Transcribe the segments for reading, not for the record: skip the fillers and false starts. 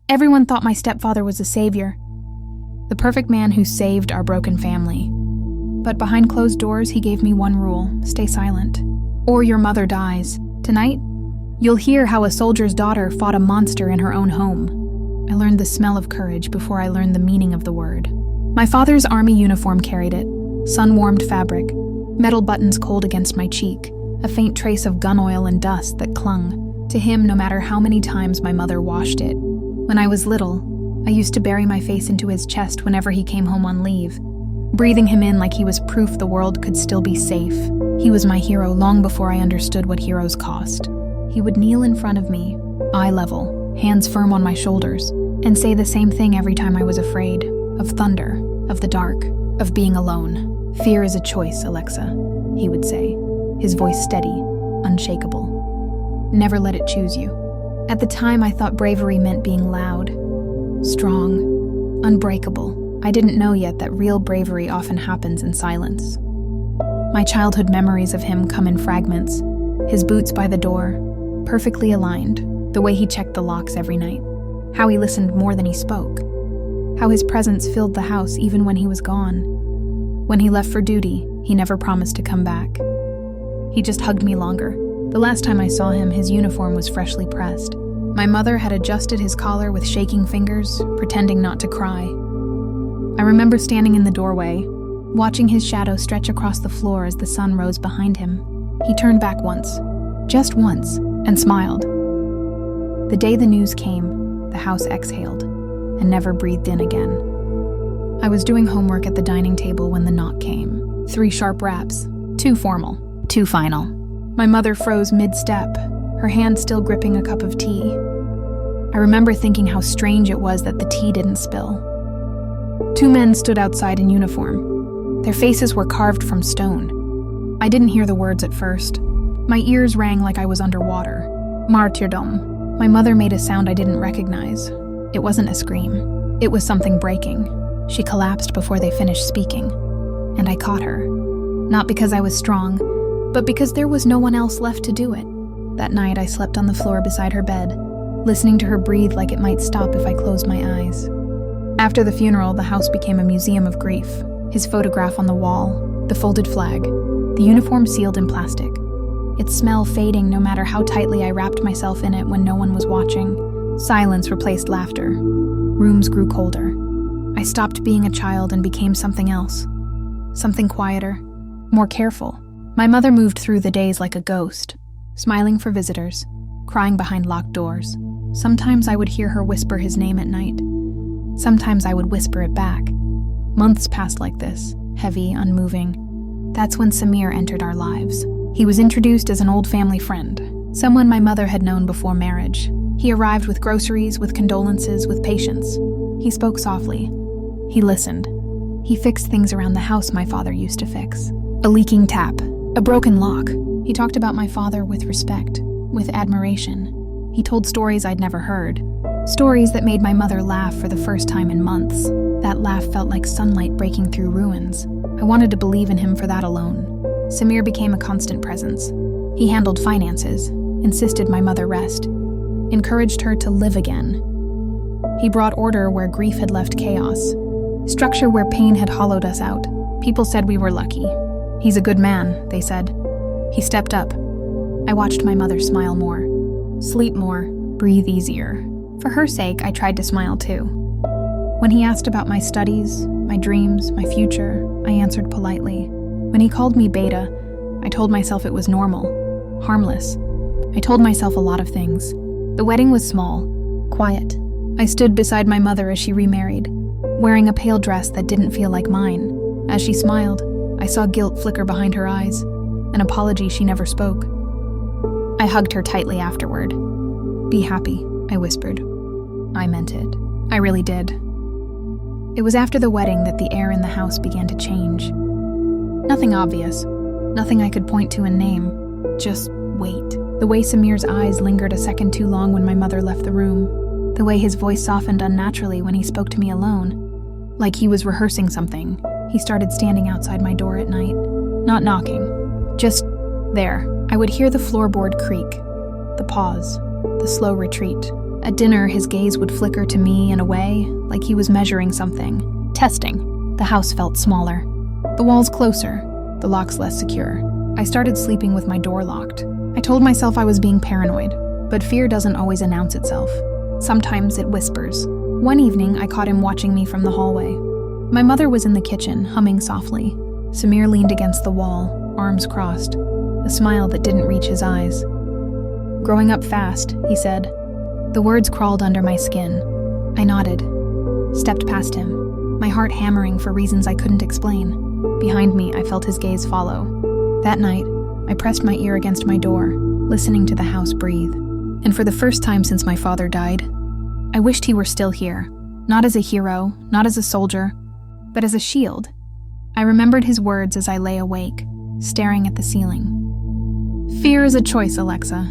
Everyone thought my stepfather was a savior, the perfect man who saved our broken family. But behind closed doors, he gave me one rule: stay silent, or your mother dies. Tonight, you'll hear how a soldier's daughter fought a monster in her own home. I learned the smell of courage before I learned the meaning of the word. My father's army uniform carried it, sun-warmed fabric, metal buttons cold against my cheek, a faint trace of gun oil and dust that clung to him no matter how many times my mother washed it. When I was little, I used to bury my face into his chest whenever he came home on leave, breathing him in like he was proof the world could still be safe. He was my hero long before I understood what heroes cost. He would kneel in front of me, eye level, hands firm on my shoulders, and say the same thing every time I was afraid, of thunder, of the dark, of being alone. "Fear is a choice, Alexa," he would say, his voice steady, unshakable. "Never let it choose you." At the time, I thought bravery meant being loud, strong, unbreakable. I didn't know yet that real bravery often happens in silence. My childhood memories of him come in fragments. His boots by the door, perfectly aligned, the way he checked the locks every night, how he listened more than he spoke, how his presence filled the house even when he was gone. When he left for duty, he never promised to come back. He just hugged me longer. The last time I saw him, his uniform was freshly pressed. My mother had adjusted his collar with shaking fingers, pretending not to cry. I remember standing in the doorway, watching his shadow stretch across the floor as the sun rose behind him. He turned back once, just once, and smiled. The day the news came, the house exhaled and never breathed in again. I was doing homework at the dining table when the knock came. 3 sharp raps, too formal, too final. My mother froze mid-step, her hand still gripping a cup of tea. I remember thinking how strange it was that the tea didn't spill. 2 men stood outside in uniform. Their faces were carved from stone. I didn't hear the words at first. My ears rang like I was underwater. Martyrdom. My mother made a sound I didn't recognize. It wasn't a scream. It was something breaking. She collapsed before they finished speaking, and I caught her. Not because I was strong, but because there was no one else left to do it. That night, I slept on the floor beside her bed, listening to her breathe like it might stop if I closed my eyes. After the funeral, the house became a museum of grief. His photograph on the wall, the folded flag, the uniform sealed in plastic. Its smell fading no matter how tightly I wrapped myself in it when no one was watching. Silence replaced laughter. Rooms grew colder. I stopped being a child and became something else. Something quieter, more careful. My mother moved through the days like a ghost, smiling for visitors, crying behind locked doors. Sometimes I would hear her whisper his name at night. Sometimes I would whisper it back. Months passed like this, heavy, unmoving. That's when Samir entered our lives. He was introduced as an old family friend, someone my mother had known before marriage. He arrived with groceries, with condolences, with patience. He spoke softly. He listened. He fixed things around the house my father used to fix. A leaking tap, a broken lock. He talked about my father with respect, with admiration. He told stories I'd never heard. Stories that made my mother laugh for the first time in months. That laugh felt like sunlight breaking through ruins. I wanted to believe in him for that alone. Samir became a constant presence. He handled finances, insisted my mother rest, encouraged her to live again. He brought order where grief had left chaos, structure where pain had hollowed us out. People said we were lucky. "He's a good man," they said. He stepped up. I watched my mother smile more, sleep more, breathe easier. For her sake, I tried to smile too. When he asked about my studies, my dreams, my future, I answered politely. When he called me Beta, I told myself it was normal, harmless. I told myself a lot of things. The wedding was small, quiet. I stood beside my mother as she remarried, wearing a pale dress that didn't feel like mine. As she smiled, I saw guilt flicker behind her eyes, an apology she never spoke. I hugged her tightly afterward. "Be happy," I whispered. I meant it. I really did. It was after the wedding that the air in the house began to change. Nothing obvious, nothing I could point to and name, just wait. The way Samir's eyes lingered a second too long when my mother left the room. The way his voice softened unnaturally when he spoke to me alone. Like he was rehearsing something, he started standing outside my door at night. Not knocking, just there. I would hear the floorboard creak, the pause, the slow retreat. At dinner, his gaze would flicker to me and away, like he was measuring something. Testing. The house felt smaller. The walls closer, the locks less secure. I started sleeping with my door locked. I told myself I was being paranoid, but fear doesn't always announce itself. Sometimes it whispers. One evening, I caught him watching me from the hallway. My mother was in the kitchen, humming softly. Samir leaned against the wall, arms crossed, a smile that didn't reach his eyes. "Growing up fast," he said. The words crawled under my skin. I nodded, stepped past him, my heart hammering for reasons I couldn't explain. Behind me, I felt his gaze follow. That night, I pressed my ear against my door, listening to the house breathe. And for the first time since my father died, I wished he were still here, not as a hero, not as a soldier, but as a shield. I remembered his words as I lay awake, staring at the ceiling. Fear is a choice, Alexa.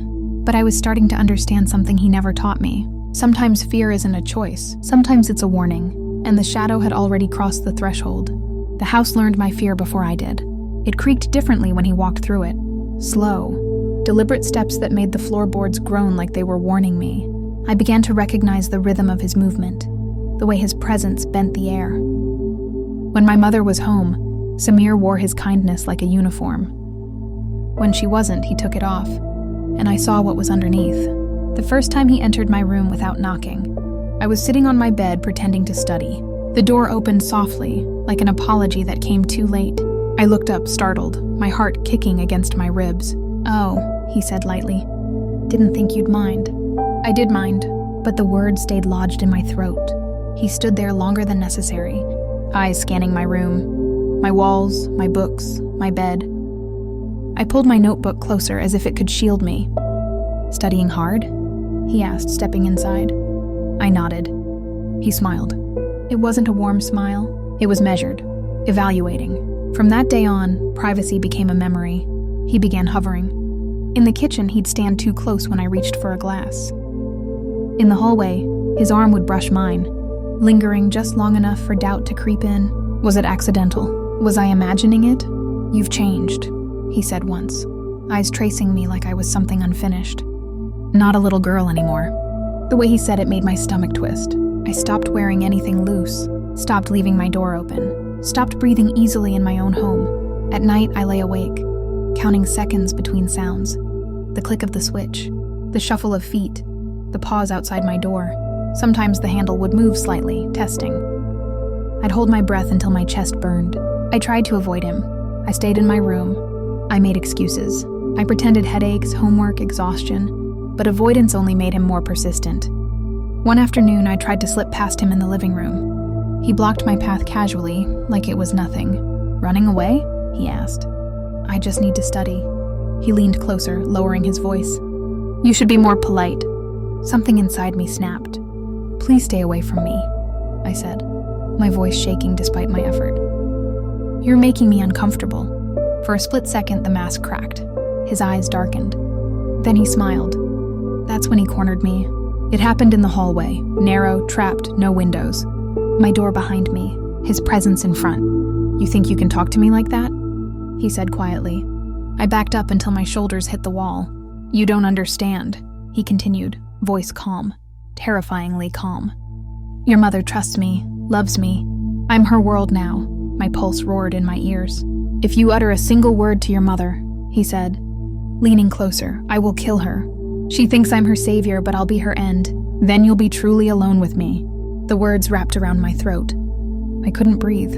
But I was starting to understand something he never taught me. Sometimes fear isn't a choice, sometimes it's a warning, and the shadow had already crossed the threshold. The house learned my fear before I did. It creaked differently when he walked through it. Slow, deliberate steps that made the floorboards groan like they were warning me. I began to recognize the rhythm of his movement, the way his presence bent the air. When my mother was home, Samir wore his kindness like a uniform. When she wasn't, he took it off, and I saw what was underneath. The first time he entered my room without knocking, I was sitting on my bed pretending to study. The door opened softly, like an apology that came too late. I looked up, startled, my heart kicking against my ribs. "Oh," he said lightly. "Didn't think you'd mind." I did mind, but the words stayed lodged in my throat. He stood there longer than necessary, eyes scanning my room, my walls, my books, my bed. I pulled my notebook closer as if it could shield me. "Studying hard?" he asked, stepping inside. I nodded. He smiled. It wasn't a warm smile. It was measured, evaluating. From that day on, privacy became a memory. He began hovering. In the kitchen, he'd stand too close when I reached for a glass. In the hallway, his arm would brush mine, lingering just long enough for doubt to creep in. Was it accidental? Was I imagining it? "You've changed," he said once, eyes tracing me like I was something unfinished. "Not a little girl anymore." The way he said it made my stomach twist. I stopped wearing anything loose, stopped leaving my door open, stopped breathing easily in my own home. At night, I lay awake, counting seconds between sounds. The click of the switch, the shuffle of feet, the pause outside my door. Sometimes the handle would move slightly, testing. I'd hold my breath until my chest burned. I tried to avoid him. I stayed in my room. I made excuses. I pretended headaches, homework, exhaustion, but avoidance only made him more persistent. One afternoon, I tried to slip past him in the living room. He blocked my path casually, like it was nothing. "Running away?" he asked. "I just need to study." He leaned closer, lowering his voice. "You should be more polite." Something inside me snapped. "Please stay away from me," I said, my voice shaking despite my effort. "You're making me uncomfortable." For a split second, the mask cracked. His eyes darkened. Then he smiled. That's when he cornered me. It happened in the hallway, narrow, trapped, no windows. My door behind me, his presence in front. "You think you can talk to me like that?" he said quietly. I backed up until my shoulders hit the wall. "You don't understand," he continued, voice calm, terrifyingly calm. "Your mother trusts me, loves me. I'm her world now." My pulse roared in my ears. "If you utter a single word to your mother," he said, leaning closer, "I will kill her. She thinks I'm her savior, but I'll be her end. Then you'll be truly alone with me." The words wrapped around my throat. I couldn't breathe.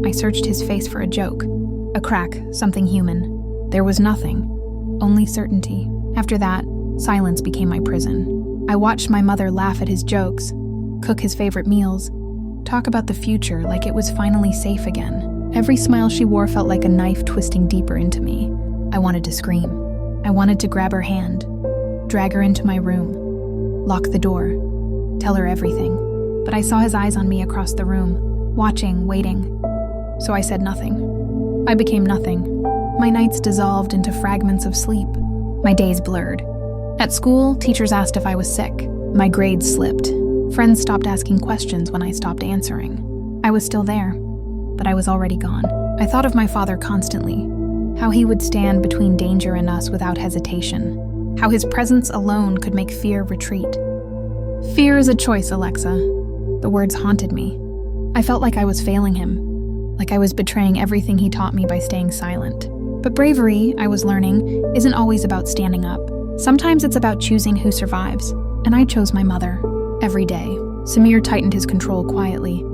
I searched his face for a joke, a crack, something human. There was nothing, only certainty. After that, silence became my prison. I watched my mother laugh at his jokes, cook his favorite meals, talk about the future like it was finally safe again. Every smile she wore felt like a knife twisting deeper into me. I wanted to scream. I wanted to grab her hand, drag her into my room, lock the door, tell her everything. But I saw his eyes on me across the room, watching, waiting. So I said nothing. I became nothing. My nights dissolved into fragments of sleep. My days blurred. At school, teachers asked if I was sick. My grades slipped. Friends stopped asking questions when I stopped answering. I was still there, but I was already gone. I thought of my father constantly, how he would stand between danger and us without hesitation, how his presence alone could make fear retreat. Fear is a choice, Alexa. The words haunted me. I felt like I was failing him, like I was betraying everything he taught me by staying silent. But bravery, I was learning, isn't always about standing up. Sometimes it's about choosing who survives, and I chose my mother. Every day, Samir tightened his control quietly.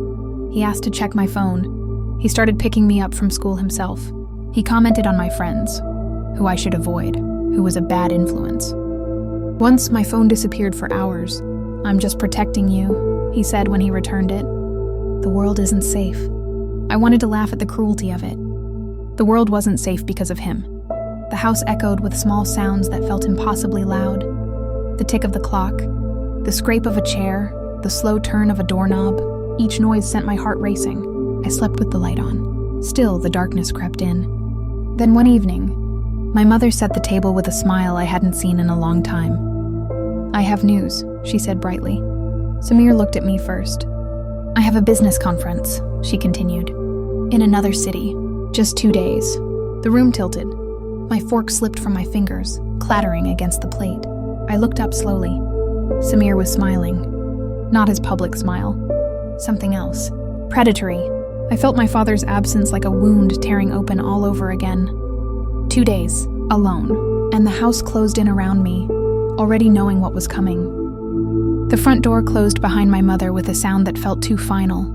He asked to check my phone. He started picking me up from school himself. He commented on my friends, who I should avoid, who was a bad influence. Once my phone disappeared for hours. "I'm just protecting you," he said when he returned it. The world isn't safe. I wanted to laugh at the cruelty of it. The world wasn't safe because of him. The house echoed with small sounds that felt impossibly loud. The tick of the clock, the scrape of a chair, the slow turn of a doorknob. Each noise sent my heart racing. I slept with the light on. Still, the darkness crept in. Then one evening, my mother set the table with a smile I hadn't seen in a long time. "I have news," she said brightly. Samir looked at me first. "I have a business conference," she continued. "In another city. Just 2 days." The room tilted. My fork slipped from my fingers, clattering against the plate. I looked up slowly. Samir was smiling. Not his public smile. Something else. Predatory. I felt my father's absence like a wound tearing open all over again. 2 days, alone, and the house closed in around me, already knowing what was coming. The front door closed behind my mother with a sound that felt too final.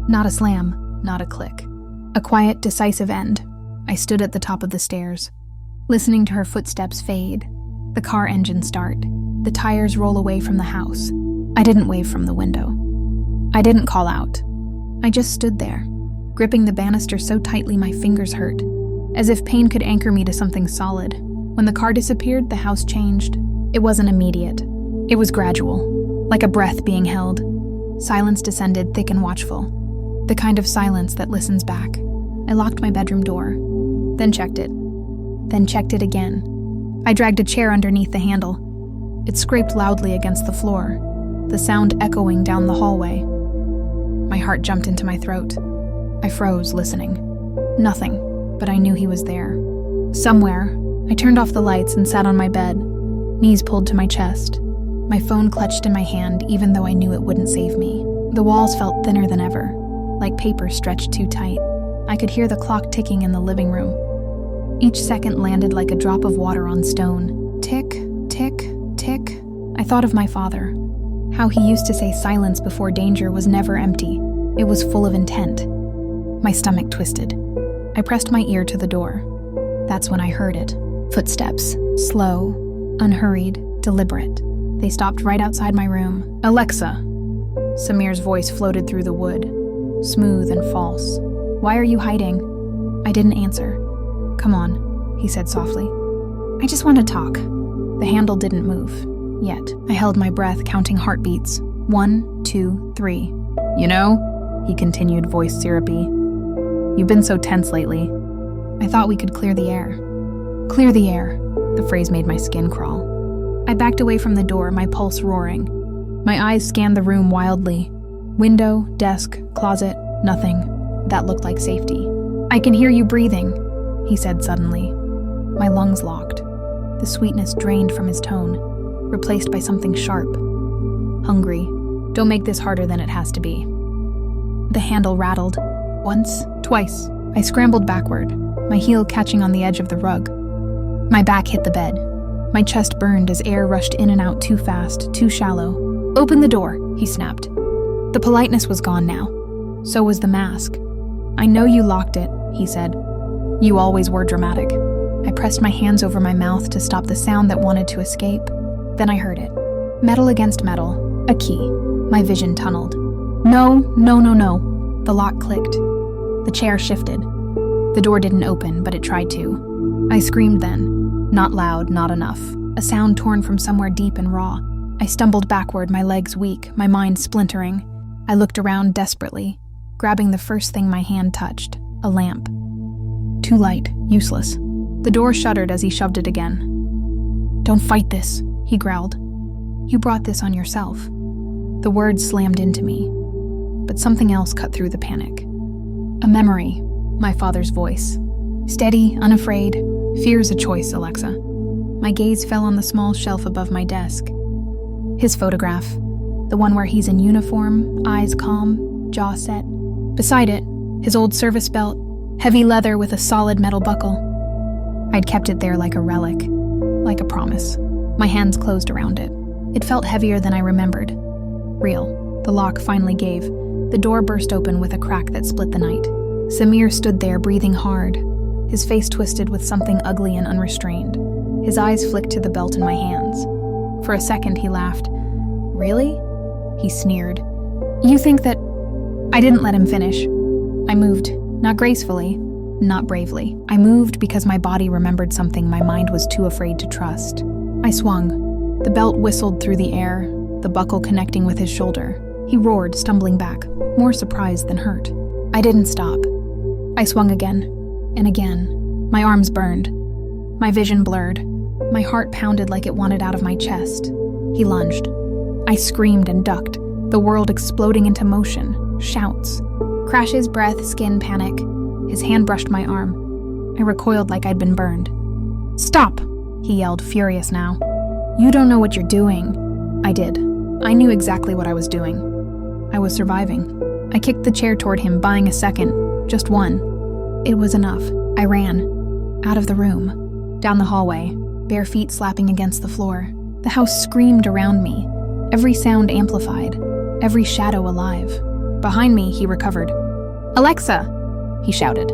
Not a slam, not a click. A quiet, decisive end. I stood at the top of the stairs, listening to her footsteps fade, the car engine start, the tires roll away from the house. I didn't wave from the window. I didn't call out. I just stood there, gripping the banister so tightly my fingers hurt, as if pain could anchor me to something solid. When the car disappeared, the house changed. It wasn't immediate. It was gradual, like a breath being held. Silence descended, thick and watchful. The kind of silence that listens back. I locked my bedroom door, then checked it again. I dragged a chair underneath the handle. It scraped loudly against the floor, the sound echoing down the hallway. My heart jumped into my throat. I froze, listening. Nothing, but I knew he was there. Somewhere. I turned off the lights and sat on my bed, knees pulled to my chest. My phone clutched in my hand, even though I knew it wouldn't save me. The walls felt thinner than ever, like paper stretched too tight. I could hear the clock ticking in the living room. Each second landed like a drop of water on stone. Tick, tick, tick. I thought of my father. How he used to say silence before danger was never empty. It was full of intent. My stomach twisted. I pressed my ear to the door. That's when I heard it. Footsteps. Slow, unhurried, deliberate. They stopped right outside my room. "Alexa." Samir's voice floated through the wood, smooth and false. "Why are you hiding?" I didn't answer. "Come on," he said softly. "I just want to talk." The handle didn't move. Yet. I held my breath, counting heartbeats. 1, 2, 3. "You know," he continued, voice syrupy, "you've been so tense lately. I thought we could clear the air." Clear the air. The phrase made my skin crawl. I backed away from the door, my pulse roaring. My eyes scanned the room wildly. Window, desk, closet, nothing. That looked like safety. "I can hear you breathing," he said suddenly. My lungs locked. The sweetness drained from his tone, replaced by something sharp. "Hungry. Don't make this harder than it has to be." The handle rattled. Once, twice. I scrambled backward, my heel catching on the edge of the rug. My back hit the bed. My chest burned as air rushed in and out too fast, too shallow. "Open the door," he snapped. The politeness was gone now. So was the mask. "I know you locked it," he said. "You always were dramatic." I pressed my hands over my mouth to stop the sound that wanted to escape. Then I heard it. Metal against metal. A key. My vision tunneled. No. The lock clicked. The chair shifted. The door didn't open, but it tried to. I screamed then. Not loud, not enough. A sound torn from somewhere deep and raw. I stumbled backward, my legs weak, my mind splintering. I looked around desperately, grabbing the first thing my hand touched, a lamp. Too light, useless. The door shuddered as he shoved it again. "Don't fight this," he growled. "You brought this on yourself." The words slammed into me, but something else cut through the panic. A memory, my father's voice. "Steady, unafraid. Fear's a choice, Alexa." My gaze fell on the small shelf above my desk. His photograph, The one where he's in uniform, eyes calm, jaw set. Beside it, his old service belt, heavy leather with a solid metal buckle. I'd kept it there like a relic, like a promise. My hands closed around it. It felt heavier than I remembered. Real. The lock finally gave. The door burst open with a crack that split the night. Samir stood there, breathing hard, his face twisted with something ugly and unrestrained. His eyes flicked to the belt in my hands. For a second, he laughed. "Really?" He sneered. "You think that—" I didn't let him finish. I moved, not gracefully, not bravely. I moved because my body remembered something my mind was too afraid to trust. I swung. The belt whistled through the air, the buckle connecting with his shoulder. He roared, stumbling back, more surprised than hurt. I didn't stop. I swung again, and again. My arms burned. My vision blurred. My heart pounded like it wanted out of my chest. He lunged. I screamed and ducked, the world exploding into motion, shouts. Crashes, breath, skin, panic. His hand brushed my arm. I recoiled like I'd been burned. "Stop!" he yelled, furious now. "You don't know what you're doing." I did. I knew exactly what I was doing. I was surviving. I kicked the chair toward him, buying a second. Just one. It was enough. I ran. Out of the room. Down the hallway, bare feet slapping against the floor. The house screamed around me, every sound amplified, every shadow alive. Behind me, he recovered. "Alexa!" he shouted.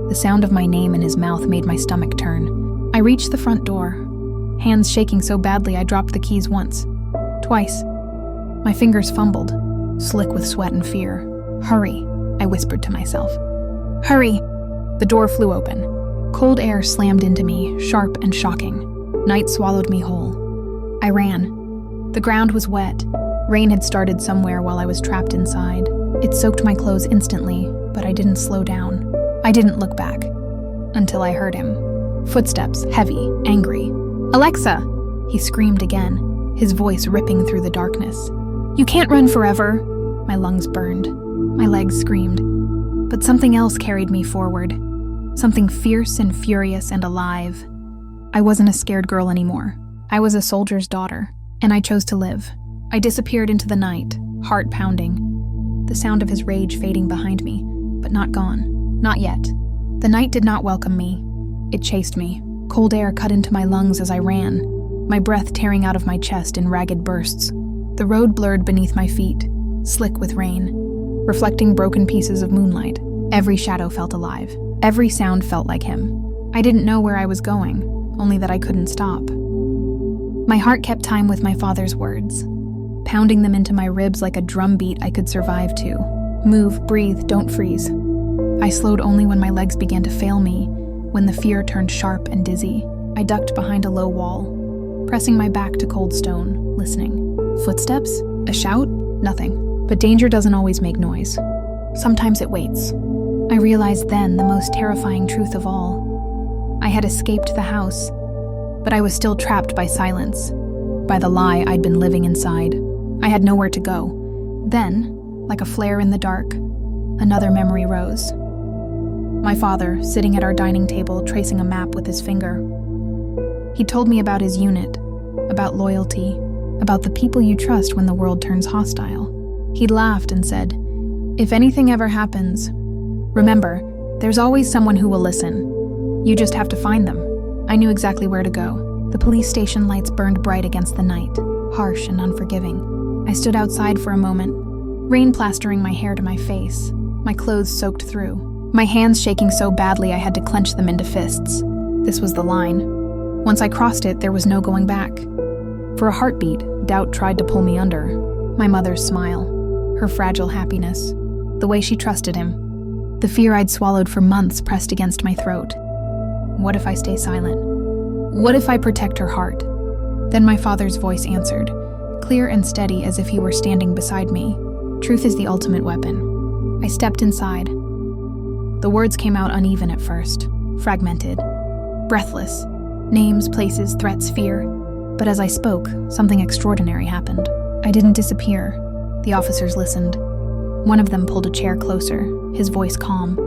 The sound of my name in his mouth made my stomach turn. I reached the front door, hands shaking so badly I dropped the keys once, twice. My fingers fumbled, slick with sweat and fear. "Hurry," I whispered to myself. "Hurry!" The door flew open. Cold air slammed into me, sharp and shocking. Night swallowed me whole. I ran. The ground was wet. Rain had started somewhere while I was trapped inside. It soaked my clothes instantly, but I didn't slow down. I didn't look back. Until I heard him. Footsteps, heavy, angry. "Alexa!" He screamed again, his voice ripping through the darkness. "You can't run forever." My lungs burned. My legs screamed. But something else carried me forward. Something fierce and furious and alive. I wasn't a scared girl anymore. I was a soldier's daughter, and I chose to live. I disappeared into the night, heart pounding. The sound of his rage fading behind me, but not gone. Not yet. The night did not welcome me. It chased me. Cold air cut into my lungs as I ran, my breath tearing out of my chest in ragged bursts. The road blurred beneath my feet, slick with rain, reflecting broken pieces of moonlight. Every shadow felt alive. Every sound felt like him. I didn't know where I was going, only that I couldn't stop. My heart kept time with my father's words, pounding them into my ribs like a drum beat I could survive to. Move, breathe, don't freeze. I slowed only when my legs began to fail me, when the fear turned sharp and dizzy. I ducked behind a low wall, pressing my back to cold stone, listening. Footsteps? A shout? Nothing. But danger doesn't always make noise. Sometimes it waits. I realized then the most terrifying truth of all. I had escaped the house, but I was still trapped by silence, by the lie I'd been living inside. I had nowhere to go. Then, like a flare in the dark, another memory rose. My father, sitting at our dining table, tracing a map with his finger. He told me about his unit, about loyalty, about the people you trust when the world turns hostile. He'd laughed and said, "If anything ever happens, remember, there's always someone who will listen. You just have to find them." I knew exactly where to go. The police station lights burned bright against the night, harsh and unforgiving. I stood outside for a moment, rain plastering my hair to my face, my clothes soaked through, my hands shaking so badly I had to clench them into fists. This was the line. Once I crossed it, there was no going back. For a heartbeat, doubt tried to pull me under. My mother's smile, her fragile happiness, the way she trusted him. The fear I'd swallowed for months pressed against my throat. What if I stay silent? What if I protect her heart? Then my father's voice answered, clear and steady as if he were standing beside me. Truth is the ultimate weapon. I stepped inside. The words came out uneven at first, fragmented, breathless. Names, places, threats, fear. But as I spoke, something extraordinary happened. I didn't disappear. The officers listened. One of them pulled a chair closer, his voice calm.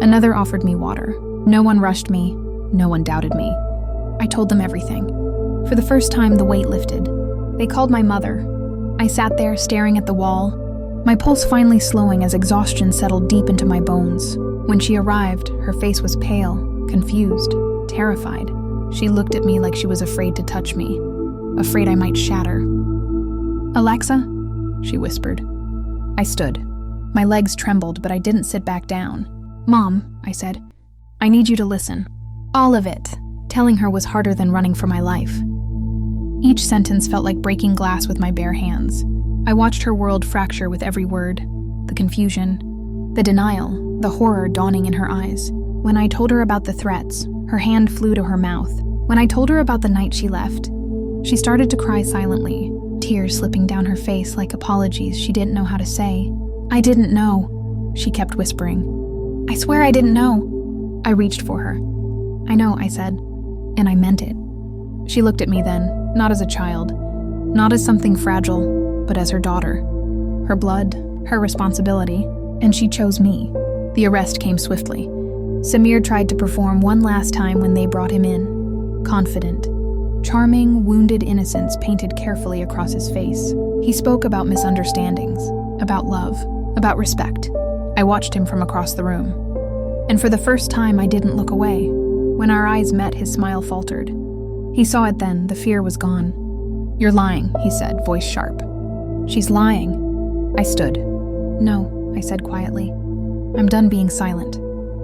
Another offered me water. No one rushed me. No one doubted me. I told them everything. For the first time, the weight lifted. They called my mother. I sat there staring at the wall, my pulse finally slowing as exhaustion settled deep into my bones. When she arrived, her face was pale, confused, terrified. She looked at me like she was afraid to touch me, afraid I might shatter. "Alexa?" she whispered. I stood. My legs trembled, but I didn't sit back down. "Mom," I said, "I need you to listen. All of it." Telling her was harder than running for my life. Each sentence felt like breaking glass with my bare hands. I watched her world fracture with every word, the confusion, the denial, the horror dawning in her eyes. When I told her about the threats, her hand flew to her mouth. When I told her about the night she left, she started to cry silently, tears slipping down her face like apologies she didn't know how to say. "I didn't know," she kept whispering. "I swear I didn't know." I reached for her. "I know," I said, and I meant it. She looked at me then, not as a child, not as something fragile, but as her daughter. Her blood, her responsibility, and she chose me. The arrest came swiftly. Samir tried to perform one last time when they brought him in. Confident. Charming, wounded innocence painted carefully across his face. He spoke about misunderstandings, about love, about respect. I watched him from across the room. And for the first time, I didn't look away. When our eyes met, his smile faltered. He saw it then, the fear was gone. "You're lying," he said, voice sharp. "She's lying." I stood. "No," I said quietly. "I'm done being silent."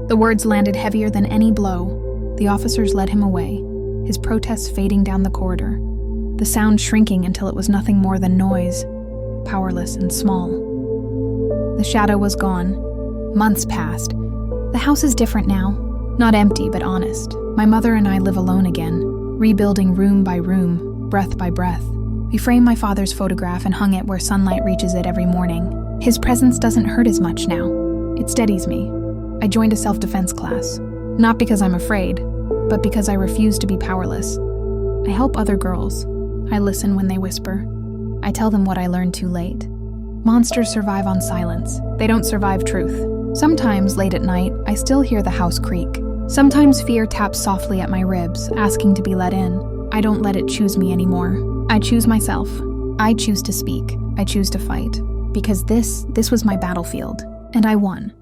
The words landed heavier than any blow. The officers led him away, his protests fading down the corridor, the sound shrinking until it was nothing more than noise, powerless and small. The shadow was gone. Months passed. The house is different now. Not empty, but honest. My mother and I live alone again, rebuilding room by room, breath by breath. We framed my father's photograph and hung it where sunlight reaches it every morning. His presence doesn't hurt as much now. It steadies me. I joined a self-defense class, not because I'm afraid, but because I refuse to be powerless. I help other girls. I listen when they whisper. I tell them what I learned too late. Monsters survive on silence. They don't survive truth. Sometimes, late at night, I still hear the house creak. Sometimes fear taps softly at my ribs, asking to be let in. I don't let it choose me anymore. I choose myself. I choose to speak. I choose to fight. Because this was my battlefield, and I won.